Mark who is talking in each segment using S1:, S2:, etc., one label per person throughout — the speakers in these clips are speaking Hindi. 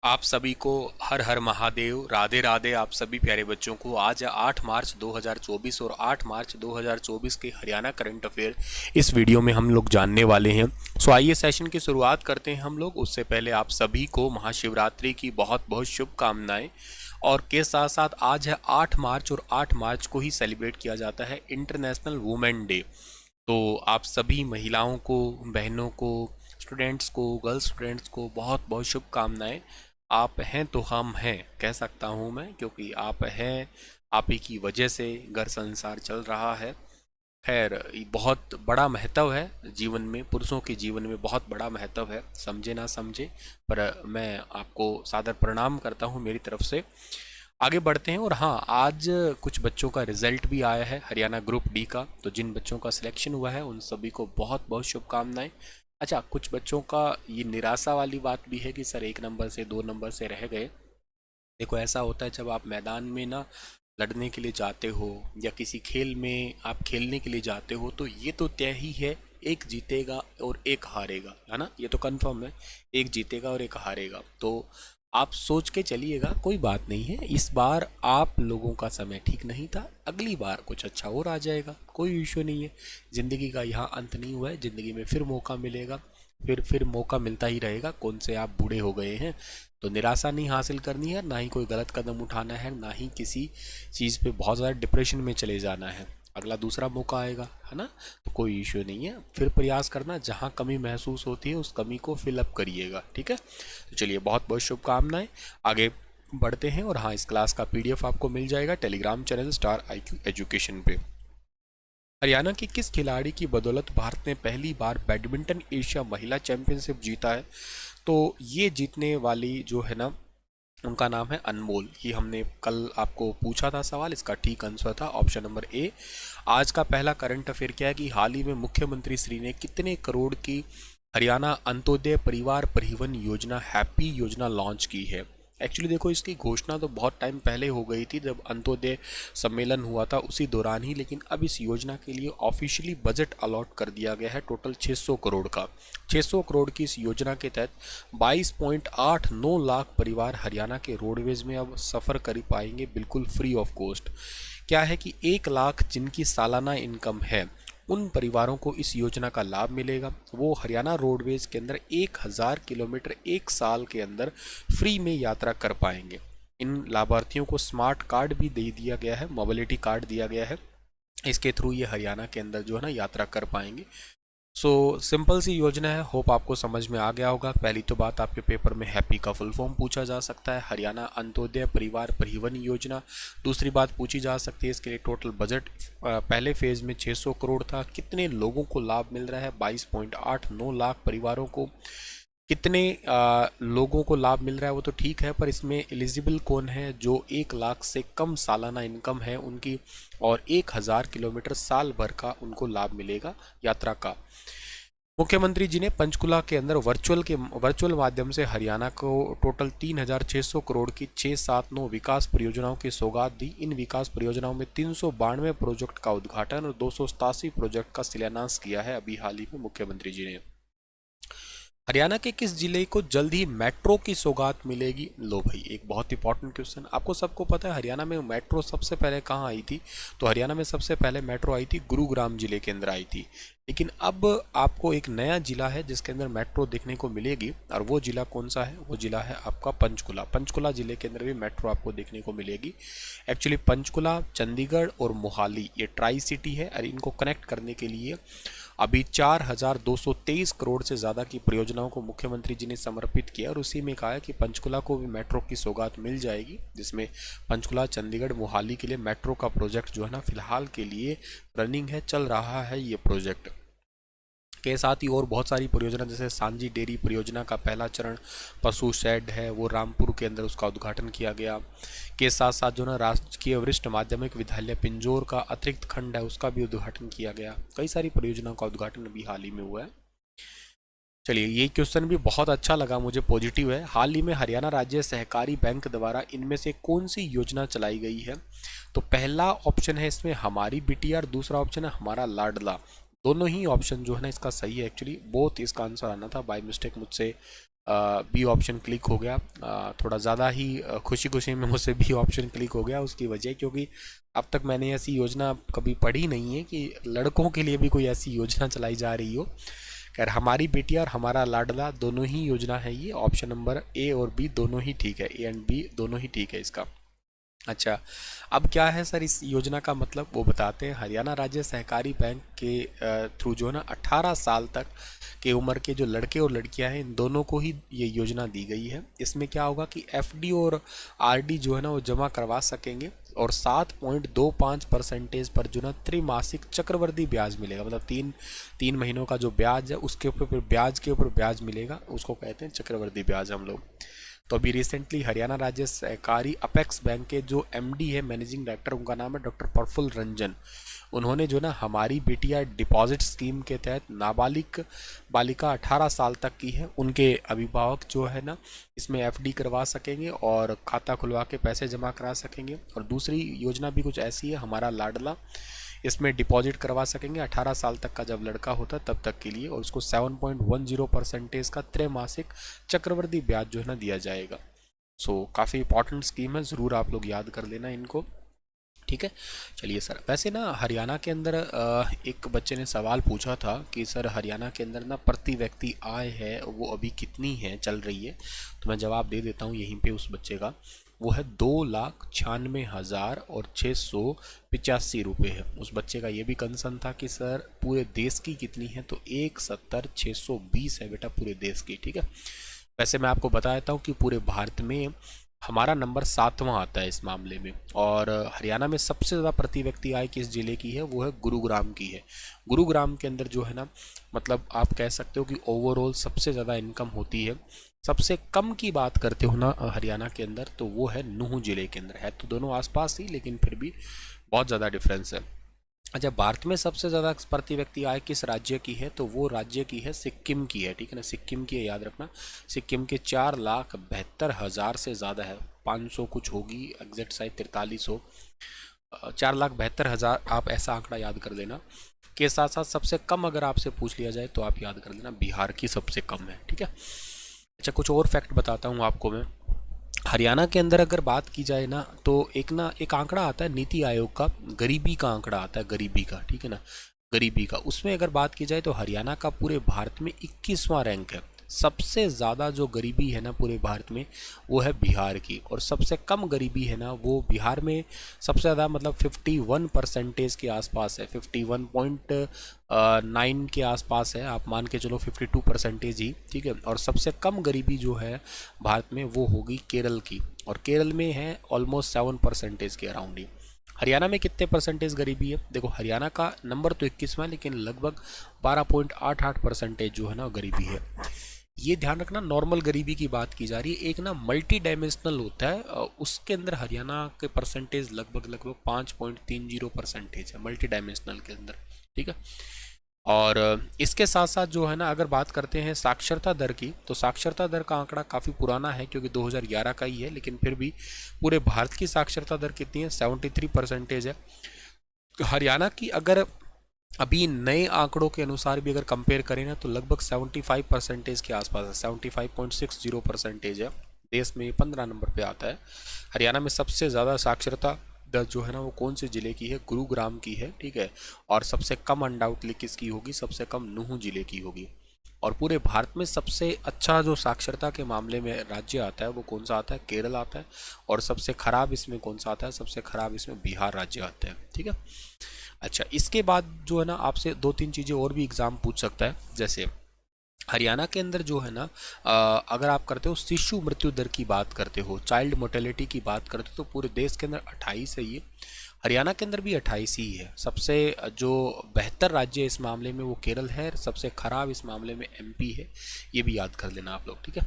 S1: आप सभी को हर हर महादेव, राधे राधे। आप सभी प्यारे बच्चों को आज 8 मार्च 2024 और 8 मार्च 2024 के हरियाणा करंट अफेयर इस वीडियो में हम लोग जानने वाले हैं। सो आइए सेशन की शुरुआत करते हैं हम लोग। उससे पहले आप सभी को महाशिवरात्रि की बहुत बहुत शुभकामनाएं। और के साथ साथ आज है 8 मार्च और 8 मार्च को ही सेलिब्रेट किया जाता है इंटरनेशनल वुमेन डे। तो आप सभी महिलाओं को, बहनों को, स्टूडेंट्स को, गर्ल्स स्टूडेंट्स को बहुत बहुत शुभकामनाएं। आप हैं तो हम हैं, कह सकता हूँ मैं, क्योंकि आप हैं, आप ही की वजह से घर संसार चल रहा है। खैर, ये बहुत बड़ा महत्व है जीवन में, पुरुषों के जीवन में बहुत बड़ा महत्व है, समझे ना समझे, पर मैं आपको सादर प्रणाम करता हूँ मेरी तरफ से। आगे बढ़ते हैं। और हाँ, आज कुछ बच्चों का रिजल्ट भी आया है हरियाणा ग्रुप डी का, तो जिन बच्चों का सिलेक्शन हुआ है उन सभी को बहुत बहुत शुभकामनाएं। अच्छा, कुछ बच्चों का ये निराशा वाली बात भी है कि सर 1 नंबर से 2 नंबर से रह गए। देखो, ऐसा होता है जब आप मैदान में ना लड़ने के लिए जाते हो या किसी खेल में आप खेलने के लिए जाते हो, तो ये तो तय ही है, एक जीतेगा और एक हारेगा, है ना, ये तो कंफर्म है, एक जीतेगा और एक हारेगा। तो आप सोच के चलिएगा, कोई बात नहीं है, इस बार आप लोगों का समय ठीक नहीं था, अगली बार कुछ अच्छा और आ जाएगा, कोई इशू नहीं है। ज़िंदगी का यहाँ अंत नहीं हुआ है, ज़िंदगी में फिर मौका मिलेगा, फिर मौका मिलता ही रहेगा। कौन से आप बूढ़े हो गए हैं? तो निराशा नहीं हासिल करनी है, ना ही कोई गलत कदम उठाना है, ना ही किसी चीज़ पे बहुत ज़्यादा डिप्रेशन में चले जाना है। अगला दूसरा मौका आएगा, है ना, तो कोई इश्यू नहीं है। फिर प्रयास करना, जहाँ कमी महसूस होती है उस कमी को फिलअप करिएगा, ठीक है। तो चलिए, बहुत बहुत शुभकामनाएं, आगे बढ़ते हैं। और हाँ, इस क्लास का पीडीएफ आपको मिल जाएगा Telegram channel star IQ education पे। हरियाणा की किस खिलाड़ी की बदौलत भारत ने पहली बार बैडमिंटन एशिया महिला चैंपियनशिप जीता है? तो ये जीतने वाली जो है ना, उनका नाम है अनमोल। ये हमने कल आपको पूछा था सवाल, इसका ठीक आंसर था ऑप्शन नंबर ए। आज का पहला करंट अफेयर क्या है कि हाल ही में मुख्यमंत्री श्री ने कितने करोड़ की हरियाणा अंत्योदय परिवार परिवहन योजना हैप्पी योजना लॉन्च की है? एक्चुअली देखो, इसकी घोषणा तो बहुत टाइम पहले हो गई थी, जब अंत्योदय सम्मेलन हुआ था उसी दौरान ही, लेकिन अब इस योजना के लिए ऑफिशियली बजट अलॉट कर दिया गया है टोटल 600 करोड़ का। 600 करोड़ की इस योजना के तहत 22.89 लाख परिवार हरियाणा के रोडवेज में अब सफ़र कर पाएंगे बिल्कुल फ्री ऑफ कॉस्ट। क्या है कि 1 लाख जिनकी सालाना इनकम है, उन परिवारों को इस योजना का लाभ मिलेगा। वो हरियाणा रोडवेज के अंदर 1000 किलोमीटर 1 साल के अंदर फ्री में यात्रा कर पाएंगे। इन लाभार्थियों को स्मार्ट कार्ड भी दे दिया गया है, मोबिलिटी कार्ड दिया गया है, इसके थ्रू ये हरियाणा के अंदर जो है ना यात्रा कर पाएंगे। सो सिंपल सी योजना है, होप आपको समझ में आ गया होगा। पहली तो बात, आपके पेपर में हैप्पी का फुल फॉर्म पूछा जा सकता है, हरियाणा अंत्योदय परिवार परिवहन योजना। दूसरी बात पूछी जा सकती है, इसके लिए टोटल बजट पहले फेज में 600 करोड़ था, कितने लोगों को लाभ मिल रहा है? 22.89 लाख परिवारों को। कितने लोगों को लाभ मिल रहा है वो तो ठीक है, पर इसमें एलिजिबल कौन है? जो 1 लाख से कम सालाना इनकम है उनकी, और 1000 किलोमीटर साल भर का उनको लाभ मिलेगा यात्रा का। मुख्यमंत्री जी ने पंचकुला के अंदर वर्चुअल माध्यम से हरियाणा को टोटल 3600 करोड़ की 679 विकास परियोजनाओं की सौगात दी। इन विकास परियोजनाओं में 392 प्रोजेक्ट का उद्घाटन और 287 प्रोजेक्ट का शिलान्यास किया है अभी हाल ही में मुख्यमंत्री जी ने। हरियाणा के किस जिले को जल्द ही मेट्रो की सौगात मिलेगी? लो भाई, एक बहुत इंपॉर्टेंट क्वेश्चन। आपको सबको पता है हरियाणा में मेट्रो सबसे पहले कहाँ आई थी? तो हरियाणा में सबसे पहले मेट्रो आई थी गुरुग्राम जिले के अंदर आई थी। लेकिन अब आपको एक नया जिला है जिसके अंदर मेट्रो देखने को मिलेगी, और वो जिला कौन सा है? वो जिला है आपका पंचकुला। पंचकुला जिले के अंदर भी मेट्रो आपको देखने को मिलेगी। एक्चुअली पंचकुला, चंडीगढ़ और मोहाली ये ट्राई सिटी है, और इनको कनेक्ट करने के लिए अभी 4223 करोड़ से ज़्यादा की परियोजनाओं को मुख्यमंत्री जी ने समर्पित किया, और उसी में कहा है कि पंचकुला को भी मेट्रो की सौगात मिल जाएगी, जिसमें पंचकुला, चंडीगढ़, मोहाली के लिए मेट्रो का प्रोजेक्ट जो है ना फिलहाल के लिए रनिंग है, चल रहा है ये प्रोजेक्ट। के साथ ही और बहुत सारी परियोजना, जैसे सांझी डेयरी परियोजना का पहला चरण पशु शेड है, वो रामपुर के अंदर उसका उद्घाटन किया गया। के साथ साथ जो ना राजकीय वरिष्ठ माध्यमिक विद्यालय पिंजौर का अतिरिक्त खंड है, उसका भी उद्घाटन किया गया। कई सारी परियोजनाओं का उद्घाटन अभी हाल ही में हुआ है। चलिए, ये क्वेश्चन भी बहुत अच्छा लगा मुझे, पॉजिटिव है। हाल ही में हरियाणा राज्य सहकारी बैंक द्वारा इनमें से कौन सी योजना चलाई गई है? तो पहला ऑप्शन है इसमें हमारी बिटिया, और दूसरा ऑप्शन है हमारा लाडला। दोनों ही ऑप्शन जो है ना इसका सही है। एक्चुअली बोथ इसका आंसर आना था, बाय मिस्टेक मुझसे बी ऑप्शन क्लिक हो गया। थोड़ा ज़्यादा ही खुशी खुशी में मुझसे बी ऑप्शन क्लिक हो गया। उसकी वजह क्योंकि अब तक मैंने ऐसी योजना कभी पढ़ी नहीं है कि लड़कों के लिए भी कोई ऐसी योजना चलाई जा रही हो। खैर, हमारी बेटिया और हमारा लाडला दोनों ही योजना है ये। ऑप्शन नंबर ए और बी दोनों ही ठीक है, ए एंड बी दोनों ही ठीक है इसका। अच्छा, अब क्या है सर इस योजना का मतलब, वो बताते हैं। हरियाणा राज्य सहकारी बैंक के थ्रू जो है ना 18 साल तक के उम्र के जो लड़के और लड़कियां हैं, इन दोनों को ही ये योजना दी गई है। इसमें क्या होगा कि एफडी और आरडी जो है ना वो जमा करवा सकेंगे और 7.25% पर जो ना त्रिमासिक चक्रवर्ती ब्याज मिलेगा। मतलब तीन तीन महीनों का जो ब्याज है उसके ऊपर फिर ब्याज के ऊपर ब्याज मिलेगा, उसको कहते हैं चक्रवर्ती ब्याज हम लोग। तो अभी रिसेंटली हरियाणा राज्य सहकारी अपेक्स बैंक के जो एमडी है, मैनेजिंग डायरेक्टर, उनका नाम है डॉक्टर प्रफुल्ल रंजन। उन्होंने जो ना हमारी बेटिया डिपॉजिट स्कीम के तहत नाबालिग बालिका 18 साल तक की है, उनके अभिभावक जो है ना इसमें एफडी करवा सकेंगे और खाता खुलवा के पैसे जमा करा सकेंगे। और दूसरी योजना भी कुछ ऐसी है, हमारा लाडला, इसमें डिपॉजिट करवा सकेंगे 18 साल तक का जब लड़का होता है तब तक के लिए, और उसको 7.10% का त्रैमासिक चक्रवर्ती ब्याज जो है ना दिया जाएगा। सो काफ़ी इंपॉर्टेंट स्कीम है, ज़रूर आप लोग याद कर लेना इनको। ठीक है, चलिए सर। वैसे ना हरियाणा के अंदर एक बच्चे ने सवाल पूछा था कि सर हरियाणा के अंदर ना प्रति व्यक्ति आय है वो अभी कितनी है, चल रही है। तो मैं जवाब दे देता हूँ यहीं पे उस बच्चे का। वो है 2,96,685 रुपये है। उस बच्चे का ये भी कंसर्न था कि सर पूरे देश की कितनी है, तो 1,70,620 है बेटा पूरे देश की। ठीक है, वैसे मैं आपको बता देता हूँ कि पूरे भारत में हमारा नंबर 7वां आता है इस मामले में। और हरियाणा में सबसे ज़्यादा प्रति व्यक्ति आय किस जिले की है, वो है गुरुग्राम की है। गुरुग्राम के अंदर जो है ना, मतलब आप कह सकते हो कि ओवरऑल सबसे ज़्यादा इनकम होती है। सबसे कम की बात करते हो ना हरियाणा के अंदर, तो वो है नूंह जिले के अंदर। है तो दोनों आसपास ही, लेकिन फिर भी बहुत ज़्यादा डिफरेंस है। अच्छा, भारत में सबसे ज़्यादा प्रति व्यक्ति आय किस राज्य की है, तो वो राज्य की है सिक्किम की है। ठीक है ना, सिक्किम की है, याद रखना। सिक्किम के 4,72,000 से ज़्यादा है, 500 कुछ होगी एग्जैक्ट, शायद 43 हो। 4,72,000 आप ऐसा आंकड़ा याद कर लेना। के साथ साथ सबसे कम अगर आपसे पूछ लिया जाए तो आप याद कर लेना बिहार की सबसे कम है। ठीक है। अच्छा, कुछ और फैक्ट बताता हूँ आपको मैं। हरियाणा के अंदर अगर बात की जाए ना, तो एक आंकड़ा आता है नीति आयोग का, गरीबी का आंकड़ा आता है, गरीबी का। ठीक है ना, गरीबी का, उसमें अगर बात की जाए तो हरियाणा का पूरे भारत में 21वां रैंक है। सबसे ज़्यादा जो गरीबी है ना पूरे भारत में, वो है बिहार की। और सबसे कम गरीबी है ना वो बिहार में सबसे ज़्यादा, मतलब 51% के आसपास है, 51.9 के आसपास है, आप मान के चलो 52% ही। ठीक है, और सबसे कम गरीबी जो है भारत में वो होगी केरल की, और केरल में है ऑलमोस्ट 7% के अराउंड ही। हरियाणा में कितने परसेंटेज गरीबी है, देखो हरियाणा का नंबर तो 21वां है, लेकिन लगभग 12.88% जो है ना गरीबी है। ये ध्यान रखना, नॉर्मल गरीबी की बात की जा रही है। एक ना मल्टी डायमेंशनल होता है, उसके अंदर हरियाणा के परसेंटेज लगभग 5.30% है मल्टी डायमेंशनल के अंदर। ठीक है, और इसके साथ साथ जो है ना अगर बात करते हैं साक्षरता दर की, तो साक्षरता दर का आंकड़ा काफ़ी पुराना है क्योंकि 2011 का ही है, लेकिन फिर भी पूरे भारत की साक्षरता दर कितनी है, 73% है। हरियाणा की अगर अभी नए आंकड़ों के अनुसार भी अगर कंपेयर करें ना, तो लगभग 75% के आसपास है, 75.60% है। देश में 15 नंबर पे आता है। हरियाणा में सबसे ज़्यादा साक्षरता दर जो है ना वो कौन से ज़िले की है, गुरुग्राम की है। ठीक है, और सबसे कम अनडाउटली किसकी होगी, सबसे कम नूंह जिले की होगी। और पूरे भारत में सबसे अच्छा जो साक्षरता के मामले में राज्य आता है वो कौन सा आता है, केरल आता है। और सबसे खराब इसमें कौन सा आता है, सबसे खराब इसमें बिहार राज्य आता है। ठीक है। अच्छा, इसके बाद जो है ना आपसे दो तीन चीज़ें और भी एग्जाम पूछ सकता है। जैसे हरियाणा के अंदर जो है ना अगर आप करते हो शिशु मृत्यु दर की बात करते हो, चाइल्ड मोर्टेलिटी की बात करते हो, तो पूरे देश के अंदर 28 है ये। हरियाणा के अंदर भी 28 ही है। सबसे जो बेहतर राज्य इस मामले में वो केरल है, सबसे खराब इस मामले में एमपी है। ये भी याद कर लेना आप लोग। ठीक है।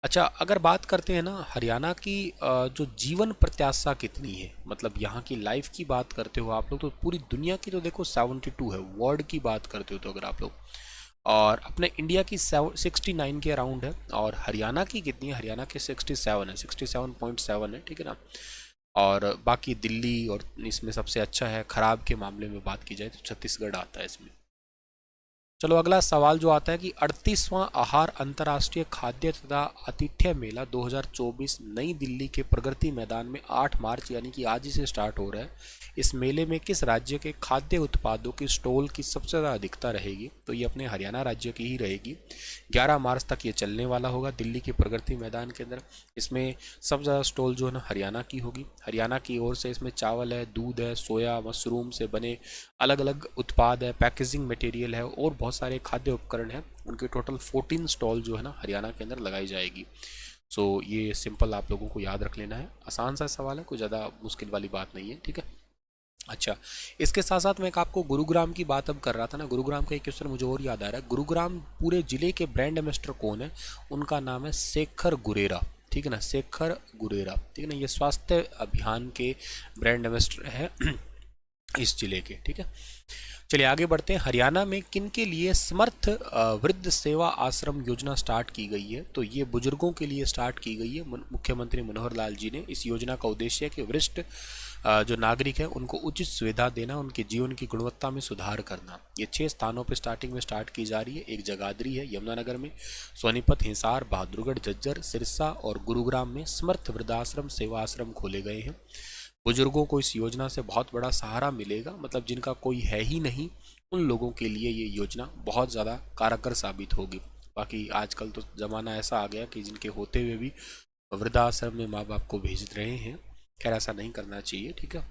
S1: अच्छा, अगर बात करते हैं ना हरियाणा की जो जीवन प्रत्याशा कितनी है, मतलब यहाँ की लाइफ की बात करते हो आप लोग, तो पूरी दुनिया की तो देखो 72 है। वर्ल्ड की बात करते हो तो अगर आप लोग, और अपने इंडिया की 69 के अराउंड है। और हरियाणा की कितनी है, हरियाणा के 67 है, 67.7 है। ठीक है ना। और बाकी दिल्ली और इसमें सबसे अच्छा है। खराब के मामले में बात की जाए तो छत्तीसगढ़ आता है इसमें। चलो अगला सवाल जो आता है कि 38वां आहार अंतर्राष्ट्रीय खाद्य तथा आतिथ्य मेला 2024 नई दिल्ली के प्रगति मैदान में 8 मार्च यानी कि आज ही से स्टार्ट हो रहा है। इस मेले में किस राज्य के खाद्य उत्पादों की स्टॉल की सबसे ज़्यादा अधिकता रहेगी? तो ये अपने हरियाणा राज्य की ही रहेगी। 11 मार्च तक ये चलने वाला होगा दिल्ली के प्रगति मैदान के अंदर। इसमें सबसे ज़्यादा स्टॉल जो है ना हरियाणा की होगी। हरियाणा की ओर से इसमें चावल है, दूध है, सोया, मशरूम से बने अलग अलग उत्पाद है, पैकेजिंग मटेरियल है और बहुत सारे खाद्य उपकरण हैं। उनके टोटल 14 स्टॉल जो है ना हरियाणा के अंदर लगाई जाएगी। सो ये सिंपल आप लोगों को याद रख लेना है। आसान सा सवाल है, कोई ज़्यादा मुश्किल वाली बात नहीं है, ठीक है। अच्छा, इसके साथ साथ मैं एक आपको गुरुग्राम की बात अब कर रहा था ना, गुरुग्राम का एक क्वेश्चन मुझे और याद आ रहा है। गुरुग्राम पूरे जिले के ब्रांड एम्बेसडर कौन है? उनका नाम है शेखर गुरेरा, ठीक है ना, शेखर गुरेरा, ठीक है ना। ये स्वास्थ्य अभियान के ब्रांड एम्बेसडर है इस जिले के, ठीक है। चलिए आगे बढ़ते हैं। हरियाणा में किन के लिए समर्थ वृद्ध सेवा आश्रम योजना स्टार्ट की गई है? तो ये बुजुर्गों के लिए स्टार्ट की गई है। मुख्यमंत्री मनोहर लाल जी ने इस योजना का उद्देश्य है कि वरिष्ठ जो नागरिक है उनको उचित सुविधा देना, उनके जीवन की गुणवत्ता में सुधार करना। ये 6 स्थानों पर स्टार्टिंग में स्टार्ट की जा रही है। एक जगाधरी है यमुनानगर में, सोनीपत, हिसार, बहादुरगढ़, झज्जर, सिरसा और गुरुग्राम में समर्थ वृद्धाश्रम सेवा आश्रम खोले गए हैं। बुजुर्गों को इस योजना से बहुत बड़ा सहारा मिलेगा, मतलब जिनका कोई है ही नहीं उन लोगों के लिए ये योजना बहुत ज़्यादा कारगर साबित होगी। बाकी आजकल तो ज़माना ऐसा आ गया कि जिनके होते हुए भी वृद्धाश्रम में माँ बाप को भेज रहे हैं। खैर ऐसा नहीं करना चाहिए, ठीक है।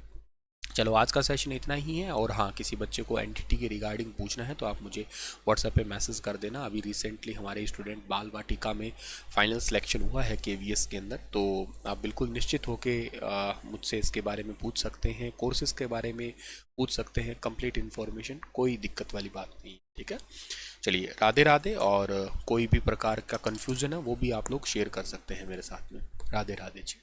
S1: चलो आज का सेशन इतना ही है। और हाँ, किसी बच्चे को एनटीटी के रिगार्डिंग पूछना है तो आप मुझे व्हाट्सएप पे मैसेज कर देना। अभी रिसेंटली हमारे स्टूडेंट बाल वाटिका में फाइनल सिलेक्शन हुआ है केवीएस के अंदर, तो आप बिल्कुल निश्चित होके मुझसे इसके बारे में पूछ सकते हैं, कोर्सेज़ के बारे में पूछ सकते हैं, कंप्लीट इन्फॉर्मेशन, कोई दिक्कत वाली बात नहीं, ठीक है। चलिए राधे राधे। और कोई भी प्रकार का कन्फ्यूज़न है वो भी आप लोग शेयर कर सकते हैं मेरे साथ में। राधे राधे जी।